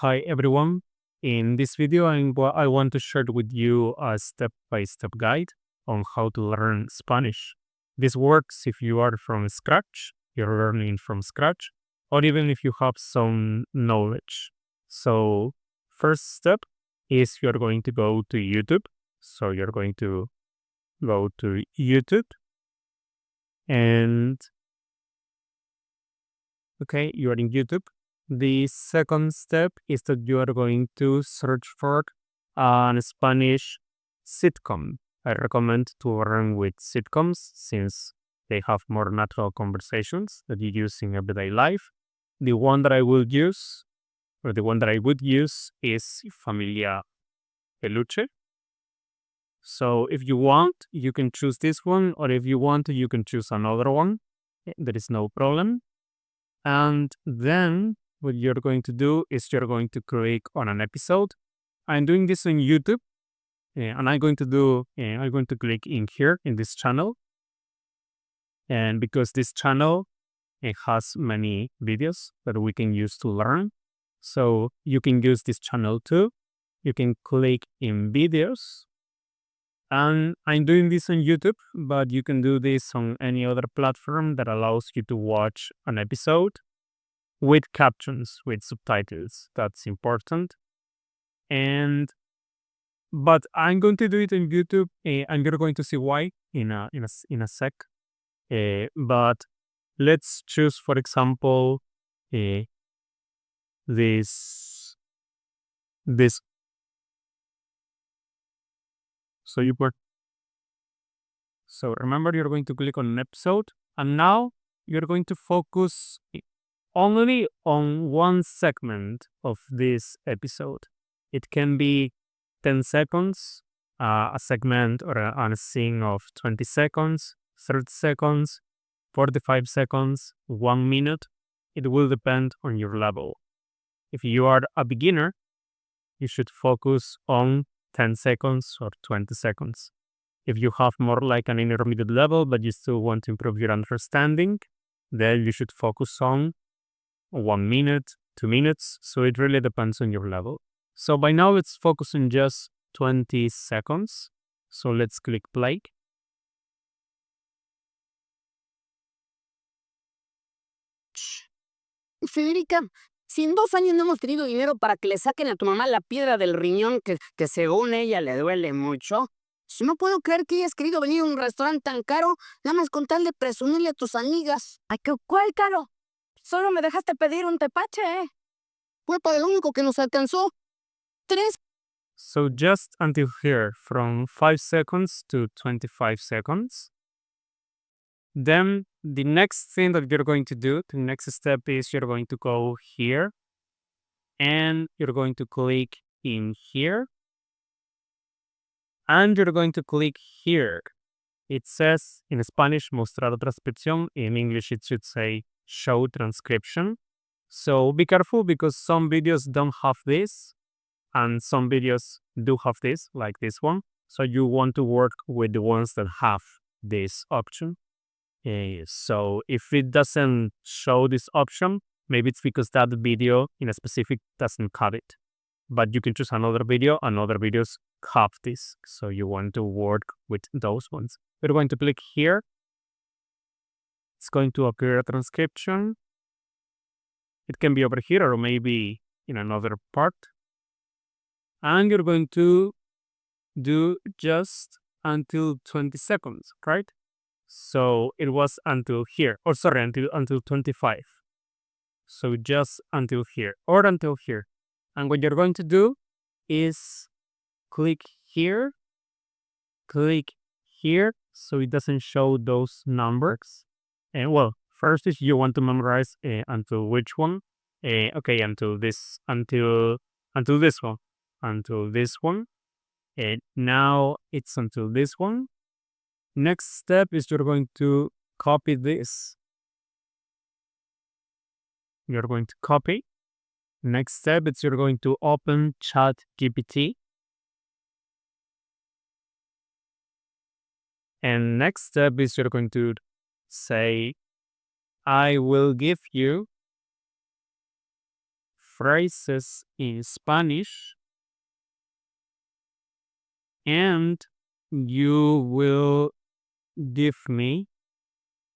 Hi everyone. In this video, I want to share with you a step-by-step guide on how to learn Spanish. This works if you are from scratch, you're learning from scratch, or even if you have some knowledge. So, first step is you're going to go to YouTube. So, you're going to go to YouTube and okay, you are in YouTube. The second step is that you are going to search for an Spanish sitcom. I recommend to learn with sitcoms since they have more natural conversations that you use in everyday life. The one that I will use, or the one that I would use, is Familia Peluche. So if you want, you can choose this one, or if you want, you can choose another one. There is no problem. And then what you're going to do is you're going to click on an episode. I'm doing this on YouTube, and I'm going to click in here in this channel. And because this channel, it has many videos that we can use to learn. So you can use this channel too. You can click in videos. And I'm doing this on YouTube, but you can do this on any other platform that allows you to watch an episode with captions, with subtitles. That's important. But I'm going to do it on YouTube, and you're going to see why in a sec. But let's choose, for example, uh, this. So you put. So remember, you're going to click on an episode, and now you're going to focus only on one segment of this episode. It can be 10 seconds, a segment or a scene of 20 seconds, 30 seconds, 45 seconds, 1 minute. It will depend on your level. If you are a beginner, you should focus on 10 seconds or 20 seconds. If you have more like an intermediate level, but you still want to improve your understanding, then you should focus on 1 minute, 2 minutes. So it really depends on your level. So by now it's focusing just 20 seconds. So let's click play. Federica, si en 2 años no hemos tenido dinero para que le saquen a tu mamá la piedra del riñón que según ella le duele mucho, no puedo creer que hayas querido venir a un restaurante tan caro, nada más con tal de presumirle a tus amigas. Ay, ¿cuál caro? Solo me dejaste pedir un tepache, ¿eh? Fue para el único que nos alcanzó. 3. So just until here, from 5 seconds to 25 seconds. Then the next thing that you're going to do, the next step is you're going to go here and you're going to click in here and you're going to click here. It says in Spanish, mostrar transcripción. In English, it should say show transcription. So be careful because some videos don't have this and some videos do have this, like this one. So you want to work with the ones that have this option. So if it doesn't show this option, maybe it's because that video in a specific doesn't have it. But you can choose another video, and other videos have this. So you want to work with those ones. We're going to click here. It's going to appear a transcription. It can be over here or maybe in another part. And you're going to do just until 20 seconds, right? So it was until here, or sorry, until 25. So just until here or until here. And what you're going to do is click here, so it doesn't show those numbers. And well, first is you want to memorize until which one? Okay, until this one, until this one. And now it's until this one. Next step is you're going to copy this. You're going to copy. Next step is you're going to open ChatGPT. And next step is you're going to say, I will give you phrases in Spanish, and you will give me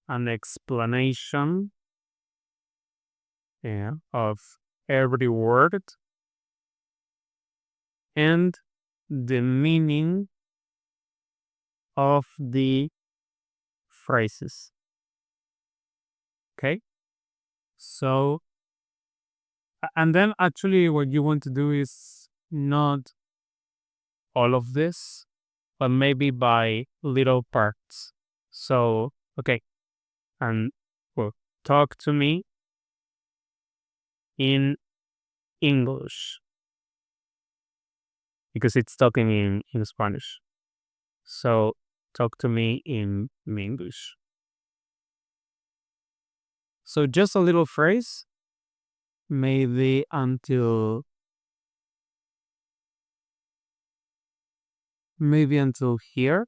an explanation of every word and the meaning of the phrases. Okay? So, and then actually what you want to do is not all of this, but maybe by little parts. So, okay. And well, talk to me in English because it's talking in Spanish. So, talk to me in English. So, just a little phrase, maybe until here.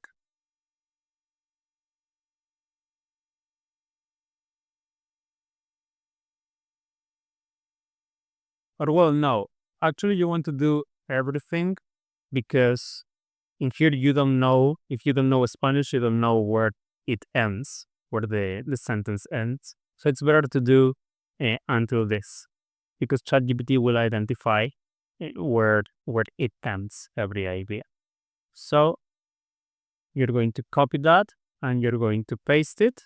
Or well, no. Actually, you want to do everything because in here you don't know, if you don't know Spanish, you don't know where it ends, where the sentence ends. So it's better to do until this because ChatGPT will identify where it ends every idea. So you're going to copy that and you're going to paste it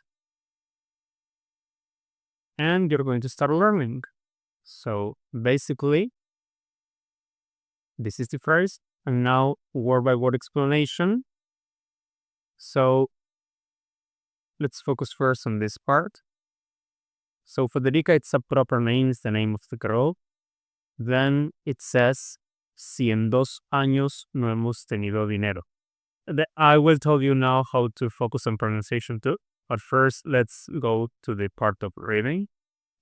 and you're going to start learning. So basically, this is the phrase, and now word by word explanation. So let's focus first on this part. So Federica, it's a proper name, it's the name of the girl. Then it says, si en 2 años no hemos tenido dinero. I will tell you now how to focus on pronunciation too. But first, let's go to the part of reading.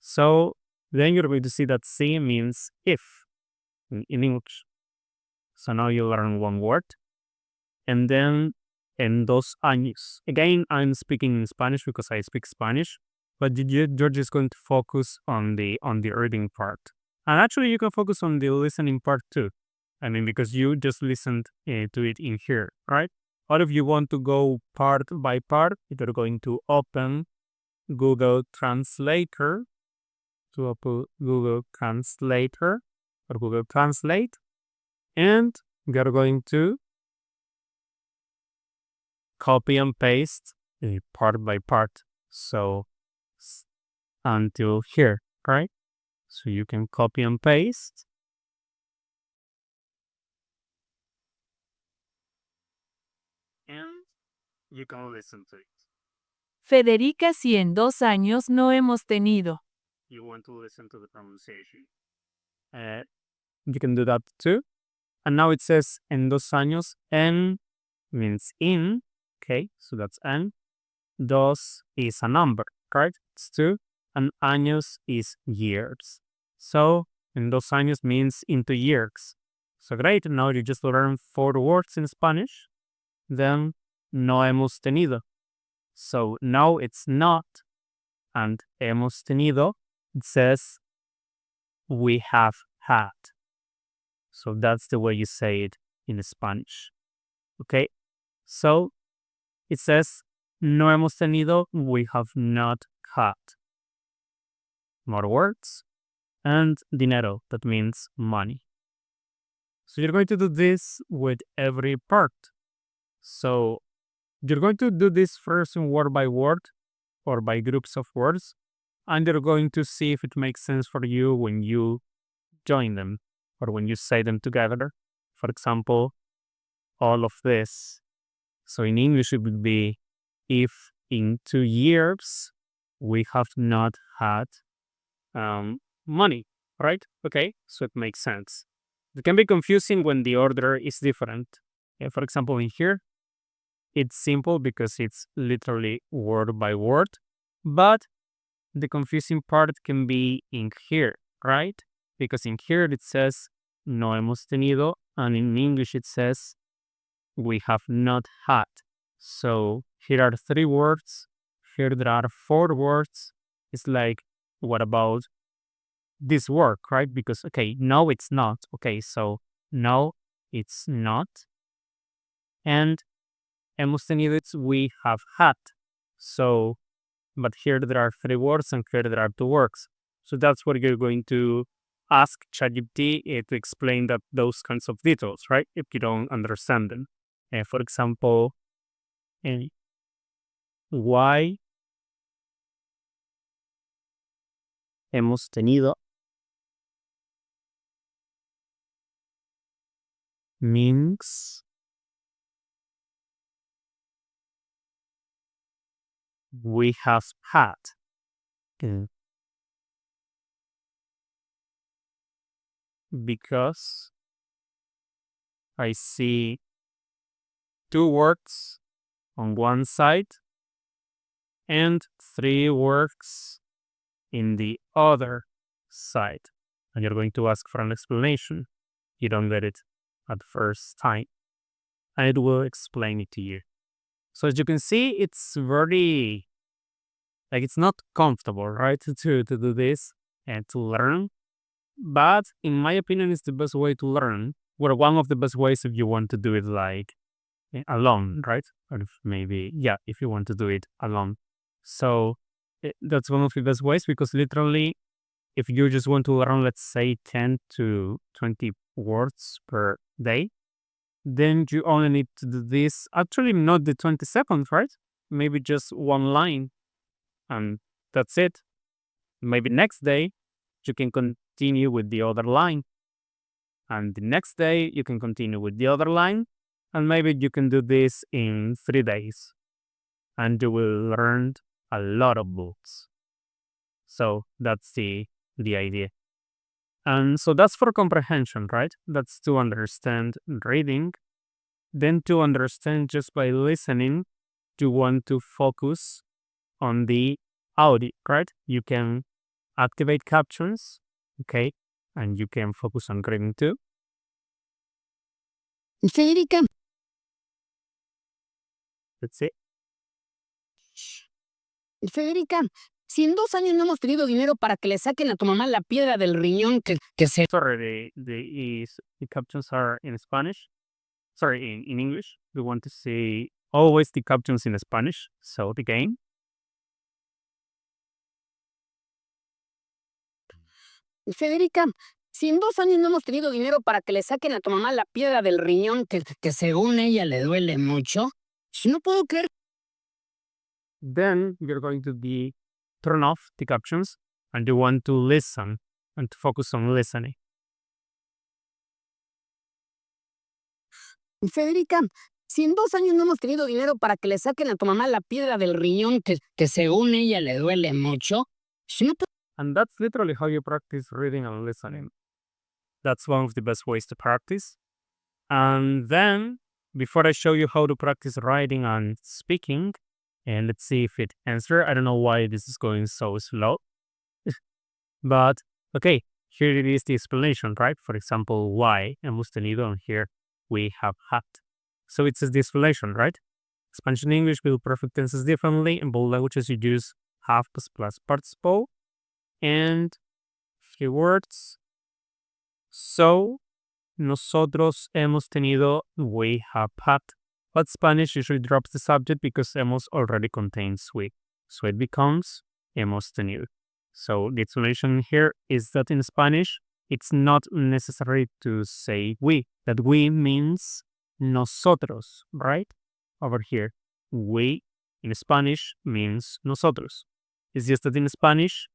So then you're going to see that si means if in English. So now you learn one word. And then en 2 años. Again, I'm speaking in Spanish because I speak Spanish, but you're just going to focus on the reading part. And actually, you can focus on the listening part too. I mean, because you just listened to it in here, right? Or if you want to go part by part, you're going to open Google Translator, to open Google Translator or Google Translate, and you're going to copy and paste part by part. So until here, right? So you can copy and paste. And you can listen to it. Federica, si en 2 años no hemos tenido. You want to listen to the pronunciation. You can do that too. And now it says en 2 años. En means in. Okay, so that's en. Dos is a number, right? It's 2. And años is years. So en 2 años means into years. So great, now you just learned 4 words in Spanish. Then no hemos tenido. So no, it's not. And hemos tenido, it says we have had. So that's the way you say it in Spanish. Okay? So it says no hemos tenido, we have not had. More words. And dinero, that means money. So you're going to do this with every part. So you're going to do this first in word by word or by groups of words, and you're going to see if it makes sense for you when you join them or when you say them together. For example, all of this. So in English, it would be if in 2 years we have not had money, right? Okay, so it makes sense. It can be confusing when the order is different. For example, in here, it's simple because it's literally word by word, but the confusing part can be in here, right? Because in here it says no hemos tenido, and in English it says we have not had. So here are 3 words. Here there are 4 words. It's like, what about this work, right? Because, okay, no, it's not. Okay, so no, it's not. And hemos tenido, it's we have had. So, but here there are 3 words and here there are 2 words. So that's what you're going to ask ChatGPT to explain those kinds of details, right? If you don't understand them. For example, why hemos tenido means we have had. Because I see 2 words on one side and 3 words in the other side. And you're going to ask for an explanation. You don't get it at the first time. And it will explain it to you. So as you can see, it's very, it's not comfortable, right, to do this and to learn. But in my opinion, it's the best way to learn. Well, one of the best ways if you want to do it alone, right? Or if you want to do it alone. So that's one of the best ways, because literally, if you just want to learn, let's say 10 to 20 words per day, then you only need to do this, actually not the 20 seconds, right? Maybe just one line, and that's it. Maybe next day, you can continue with the other line. And the next day, you can continue with the other line. And maybe you can do this in 3 days. And you will learn a lot of books. So that's the idea. And so that's for comprehension, right? That's to understand reading. Then to understand just by listening, you want to focus on the audio, right? You can activate captions, okay? And you can focus on reading too. Federica, That's it. Federica, si en 2 años no hemos tenido dinero para que le saquen a tu mamá la piedra del riñón que se... Sorry, the captions are in Spanish. Sorry, in English. We want to see always the captions in Spanish. So again. Federica, si en 2 años no hemos tenido dinero para que le saquen a tu mamá la piedra del riñón que según ella le duele mucho, no puedo creer. Then you're going to turn off the captions and you want to listen and to focus on listening. Federica, si en 2 años no hemos tenido dinero para que le saquen a tu mamá la piedra del riñón que según ella le duele mucho, no puedo... And that's literally how you practice reading and listening. That's one of the best ways to practice. And then, before I show you how to practice writing and speaking, and let's see if it answers. I don't know why this is going so slow. But, okay, here it is the explanation, right? For example, why hemos tenido, and here we have had. So it says the explanation, right? Spanish and English build perfect tenses differently. In both languages, you use have plus participle. And 3 words. So, nosotros hemos tenido, we have had. But Spanish usually drops the subject because hemos already contains we. So it becomes hemos tenido. So the explanation here is that in Spanish, it's not necessary to say we. That we means nosotros, right? Over here, we in Spanish means nosotros. It's just that in Spanish,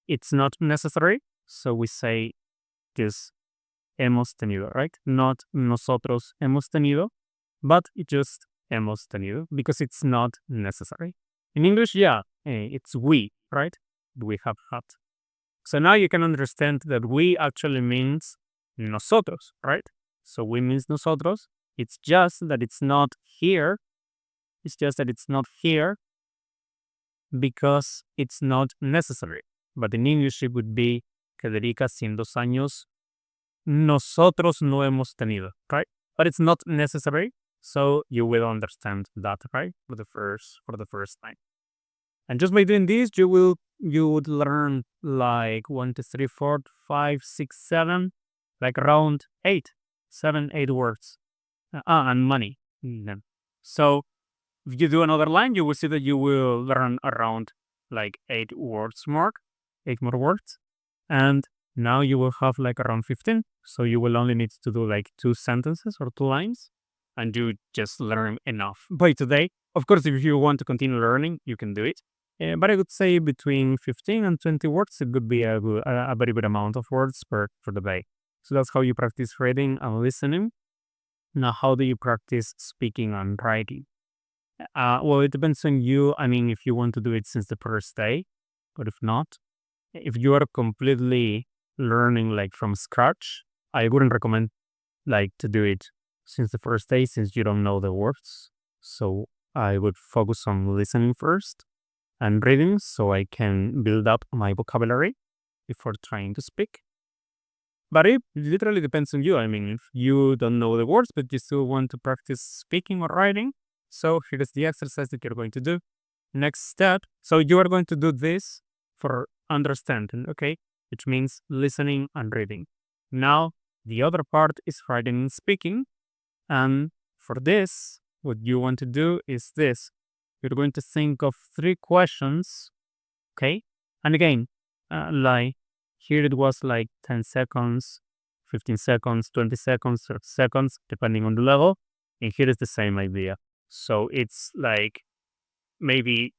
it's not necessary. So we say just hemos tenido, right? Not nosotros hemos tenido, but it just hemos tenido because it's not necessary. In English, it's we, right? We have had. So now you can understand that we actually means nosotros, right? So we means nosotros. It's just that it's not here. It's just that it's not here because it's not necessary. But in English, it would be Federica, si en 2 años nosotros no hemos tenido, right? But it's not necessary, so you will understand that, right? For the first time. And just by doing this, you will you would learn like 1, 2, 3, 4, 5, 6, 7, like around 8, 7, 8 words. And money. So if you do another line, you will see that you will learn around like 8 words more, 8 more words. And now you will have like around 15. So you will only need to do like 2 sentences or 2 lines, and you just learn enough by today. Of course, if you want to continue learning, you can do it. But I would say between 15 and 20 words, it would be a very good amount of words for the day. So that's how you practice reading and listening. Now, how do you practice speaking and writing? Well, it depends on you. I mean, if you want to do it since the first day, but if not, if you are completely learning like from scratch, I wouldn't recommend like to do it since the first day, since you don't know the words. So I would focus on listening first and reading so I can build up my vocabulary before trying to speak. But it literally depends on you. I mean, if you don't know the words, but you still want to practice speaking or writing, so here is the exercise that you're going to do. Next step. So you are going to do this for understanding, okay? Which means listening and reading. Now, the other part is writing and speaking. And for this, what you want to do is this. You're going to think of 3 questions, okay? And again, like here it was like 10 seconds, 15 seconds, 20 seconds, 30 seconds, depending on the level. And here is the same idea. So it's like maybe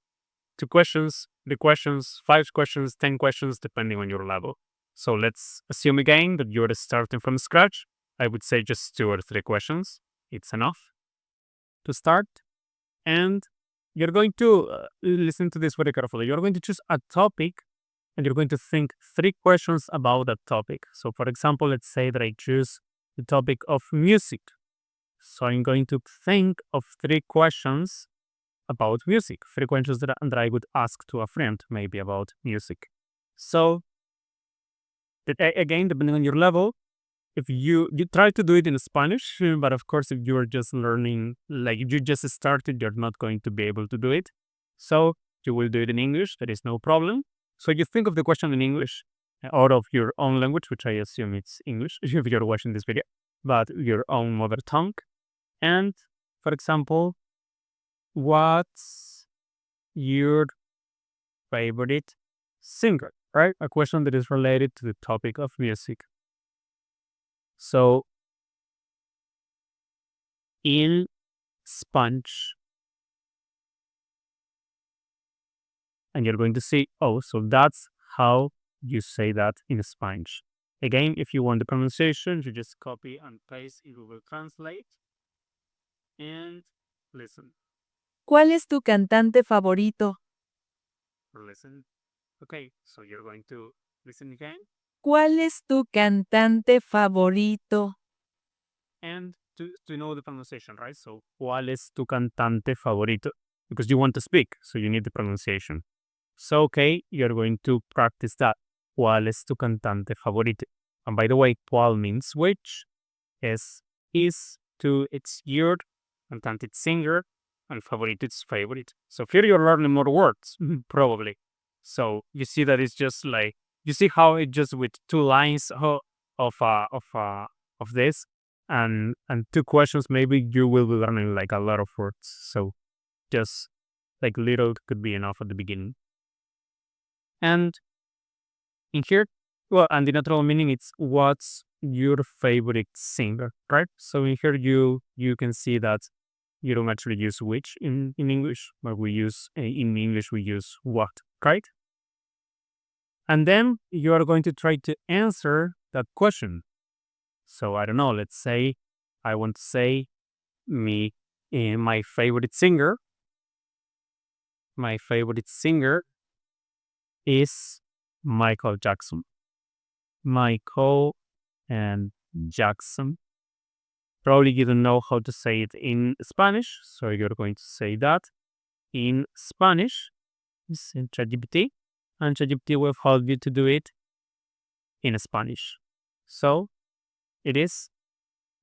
2 questions, 3 questions, 5 questions, 10 questions, depending on your level. So let's assume again that you're starting from scratch. I would say just 2 or 3 questions. It's enough to start. And you're going to listen to this very carefully. You're going to choose a topic and you're going to think 3 questions about that topic. So, for example, let's say that I choose the topic of music. So, I'm going to think of 3 questions about music, 3 questions that I would ask to a friend, maybe about music. So, again, depending on your level, if you try to do it in Spanish, but of course, if you're just learning, like if you just started, you're not going to be able to do it. So, you will do it in English, that is no problem. So you think of the question in English out of your own language, which I assume it's English if you're watching this video, but your own mother tongue. And for example, what's your favorite singer, right? A question that is related to the topic of music. So in Spanish, and you're going to see, oh, so that's how you say that in Spanish. Again, if you want the pronunciation, you just copy and paste in Google Translate and listen. ¿Cuál es tu cantante favorito? Listen. Okay, so you're going to listen again ¿Cuál es tu cantante favorito? and to know the pronunciation, right? So, ¿cuál es tu cantante favorito? Because you want to speak, so you need the pronunciation. So, okay, you're going to practice that. ¿Cuál es tu cantante favorito? And by the way, ¿cuál means which? Is to it's your, cantante it's singer, and favorito it's favorite. So here you're learning more words, probably. So you see that it's just like, you see how it just with 2 lines of this and 2 questions, maybe you will be learning like a lot of words. So just like little could be enough at the beginning. And in here, well, and the natural meaning it's what's your favorite singer, right? So in here you can see that you don't actually use which in English, but we use in English we use what, right? And then you are going to try to answer that question. So I don't know, let's say I want to say my favorite singer. My favorite singer is Michael Jackson. Michael and Jackson. Probably you don't know how to say it in Spanish, so you're going to say that in Spanish. It's in ChatGPT, and ChatGPT will help you to do it in Spanish. So it is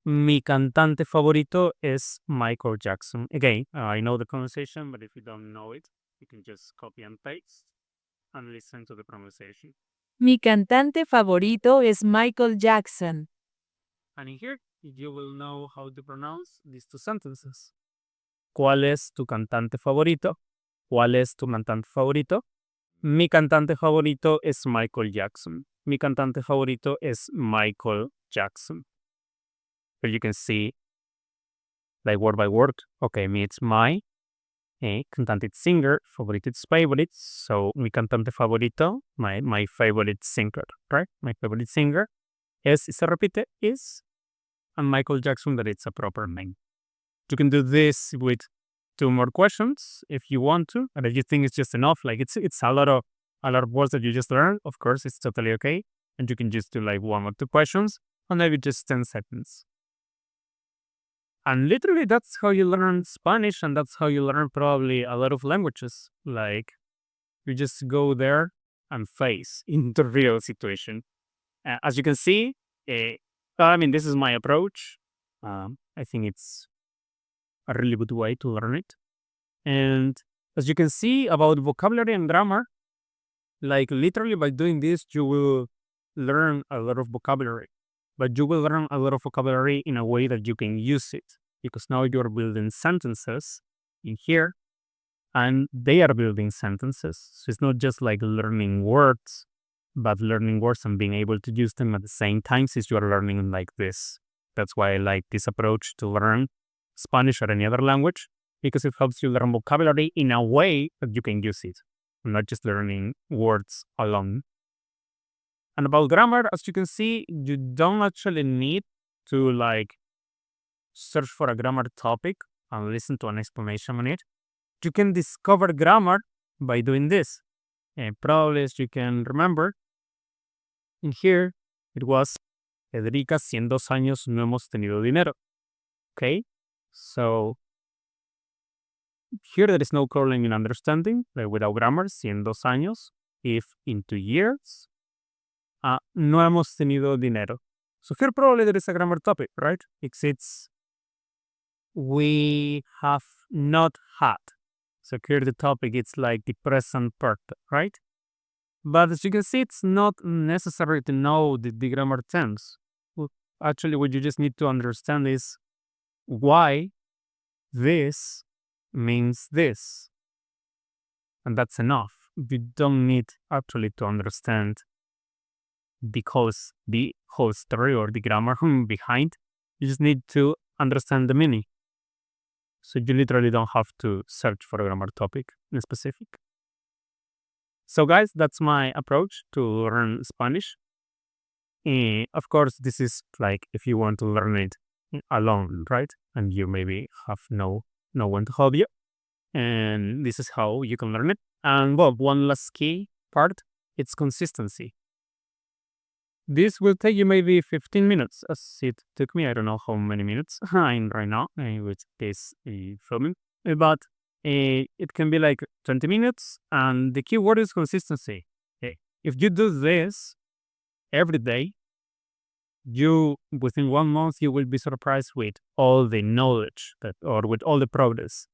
mi cantante favorito es Michael Jackson. Again, I know the pronunciation, but if you don't know it, you can just copy and paste and listen to the pronunciation. Mi cantante favorito es Michael Jackson. And in here, you will know how to pronounce these two sentences. ¿Cuál es tu cantante favorito? ¿Cuál es tu cantante favorito? Mi cantante favorito es Michael Jackson. Mi cantante favorito es Michael Jackson. Here you can see, like word by word. Okay, me it's my cantante singer, favorito it's favorite. So mi cantante favorito, my favorite singer, right? My favorite singer es, y se repite, is, and Michael Jackson, that it's a proper name. You can do this with 2 more questions if you want to, and if you think it's just enough, like it's a lot of words that you just learned, of course, it's totally okay. And you can just do like 1 or 2 questions, and maybe just 10 seconds. And literally, that's how you learn Spanish, and that's how you learn probably a lot of languages. Like, you just go there and face in the real situation. As you can see, this is my approach. I think it's a really good way to learn it. And as you can see about vocabulary and grammar, like literally by doing this, you will learn a lot of vocabulary. But you will learn a lot of vocabulary in a way that you can use it, because now you're building sentences in here, and they are building sentences. So it's not just like learning words, but learning words and being able to use them at the same time, since you are learning like this. That's why I like this approach to learn Spanish or any other language, because it helps you learn vocabulary in a way that you can use it, not just learning words alone. And about grammar, as you can see, you don't actually need to like search for a grammar topic and listen to an explanation on it. You can discover grammar by doing this. And probably, as you can remember, in here, it was Federica, si en 2 años no hemos tenido dinero. Okay? So, here there is no problem in understanding, like without grammar, si en 2 años, if in 2 years, no hemos tenido dinero. So here probably there is a grammar topic, right? It's we have not had. So here the topic is like the present perfect, right? But as you can see, it's not necessary to know the grammar terms. Actually, what you just need to understand is why this means this. And that's enough. You don't need actually to understand the whole story or the grammar behind. You just need to understand the meaning. So you literally don't have to search for a grammar topic in specific. So guys, that's my approach to learn Spanish. Of course, this is like if you want to learn it alone, right? And you maybe have no one to help you. And this is how you can learn it. And well, one last key part, it's consistency. This will take you maybe 15 minutes, as it took me. I don't know how many minutes I'm right now with this filming. But it can be like 20 minutes. And the key word is consistency. If you do this every day, within 1 month, you will be surprised with all the knowledge or with all the progress.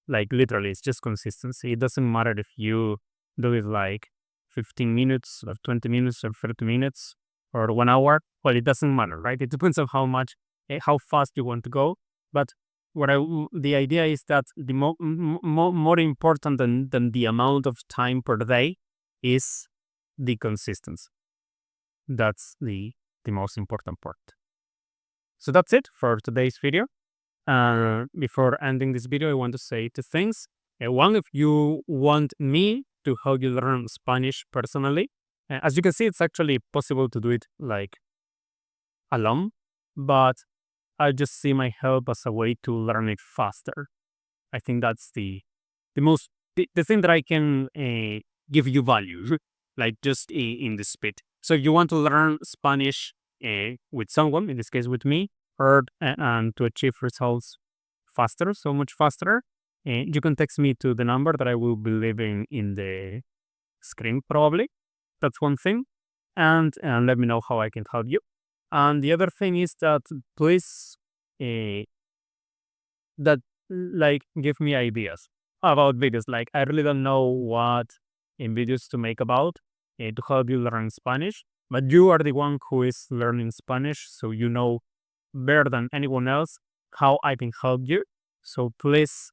Like literally, it's just consistency. It doesn't matter if you do it like 15 minutes or 20 minutes or 30 minutes or 1 hour. Well, it doesn't matter, right? It depends on how fast you want to go. But the idea is that the more important than the amount of time per day is the consistency. That's the most important part. So that's it for today's video. Before ending this video, I want to say 2 things. One, if you want me to help you learn Spanish personally, as you can see, it's actually possible to do it like alone, but I just see my help as a way to learn it faster. I think that's the thing that I can give you value, like just in the speed. So if you want to learn Spanish with someone, in this case with me, and to achieve results faster, so much faster, you can text me to the number that I will be leaving in the screen probably. That's one thing. And let me know how I can help you. And the other thing is that please give me ideas about videos. Like I really don't know what in videos to make about to help you learn Spanish. But you are the one who is learning Spanish, so you know better than anyone else how I can help you. So please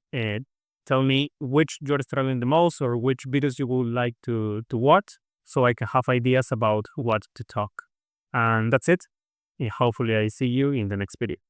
tell me which you're struggling the most or which videos you would like to watch so I can have ideas about what to talk. And that's it. And hopefully I see you in the next video.